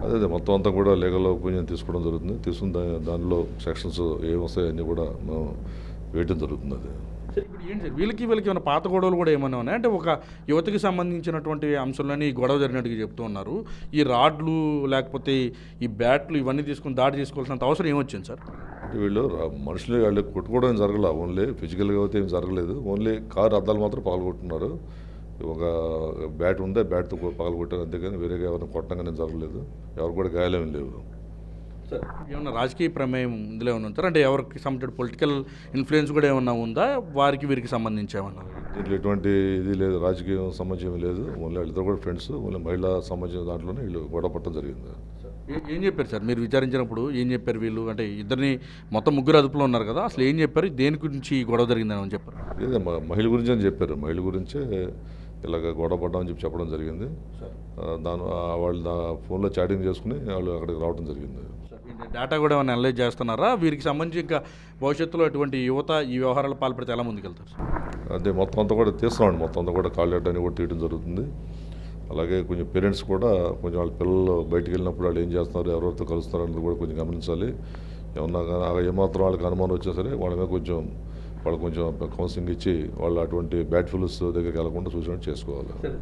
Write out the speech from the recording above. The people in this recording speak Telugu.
అదే అదే మొత్తం అంతా కూడా లీగల్ ఒపీనియన్ తీసుకోవడం జరుగుతుంది. తీసుకున్న దానిలో సెక్షన్స్ ఏమొస్తాయి అన్నీ కూడా మనం వేయటం జరుగుతుంది. అది సార్ ఇప్పుడు ఏంటి సార్ వీళ్ళకి ఏమైనా పాత గొడవలు కూడా ఏమైనా ఉన్నాయి అంటే ఒక యువతకి సంబంధించినటువంటి అంశంలోని ఈ గొడవ జరిగినట్టుగా చెప్తూ ఉన్నారు. ఈ రాడ్లు లేకపోతే ఈ బ్యాట్లు ఇవన్నీ తీసుకుని దాడి చేసుకోవాల్సినంత అవసరం ఏమొచ్చింది సార్? అంటే వీళ్ళు మనుషులు వాళ్ళు కొట్టుకోవడం ఏం జరగలేదు. ఓన్లీ ఫిజికల్గా అయితే ఏం జరగలేదు. ఓన్లీ కారు అద్దాలు మాత్రం పగలగొట్టున్నారు. ఒక బ్యాట్ ఉందే బ్యాట్తో పగలగొట్టారు అంతేగాని వేరేగా ఎవరిని కొట్టడం కానీ జరగలేదు. ఎవరు కూడా గాయాలేమి లేవు. సార్ ఏమన్నా రాజకీయ ప్రమేయం ఇందులో ఏమన్నా ఉంది సార్? అంటే ఎవరికి సంబంధించిన పొలిటికల్ ఇన్ఫ్లుయెన్స్ కూడా ఏమన్నా ఉందా వారికి వీరికి సంబంధించి ఏమన్నా? దీంట్లో ఎటువంటి ఇది లేదు, రాజకీయం సంబంధం లేదు. ఓన్లీ వాళ్ళిద్దరు కూడా ఫ్రెండ్స్. ఓన్లీ మహిళా సంబంధించిన దాంట్లోనే వీళ్ళు గొడవ పట్టడం జరిగింది. ఏం చెప్పారు సార్ మీరు విచారించినప్పుడు? ఏం చెప్పారు వీళ్ళు? అంటే ఇద్దరిని మొత్తం ముగ్గురు అదుపులో ఉన్నారు కదా, అసలు ఏం చెప్పారు? దేని గురించి గొడవ జరిగిందని చెప్పారు? ఇదే మహిళ గురించి అని చెప్పారు. మహిళ గురించే ఇలాగ గొడవ పడ్డామని చెప్పడం జరిగింది. దాని వాళ్ళు ఫోన్లో చాటింగ్ చేసుకుని వాళ్ళు అక్కడికి రావడం జరిగింది. డేటా కూడా ఏమైనా అనలైజ్ చేస్తున్నారా? వీరికి సంబంధించి ఇంకా భవిష్యత్తులో ఎటువంటి యువత ఈ వ్యవహారాలు పాల్పడితే ఎలా ముందుకెళ్తారు? అదే మొత్తం అంతా కూడా తీస్తున్నామండి. మొత్తం అంతా కూడా కాల్ డేటా అని కూడా తీయడం జరుగుతుంది. అలాగే కొంచెం పేరెంట్స్ కూడా కొంచెం వాళ్ళ పిల్లలు బయటికి వెళ్ళినప్పుడు వాళ్ళు ఏం చేస్తున్నారు, ఎవరెవరితో కలుస్తున్నారు అనేది కూడా కొంచెం గమనించాలి. ఏమన్నా కానీ ఏమాత్రం వాళ్ళకి అనుమానం వచ్చినా సరే వాళ్ళ మీద వాళ్ళు కొంచెం కౌన్సిలింగ్ ఇచ్చి వాళ్ళు అటువంటి బ్యాడ్ ఫిల్స్ దగ్గరికి వెళ్లకుండా చూసినట్టు చేసుకోవాలి.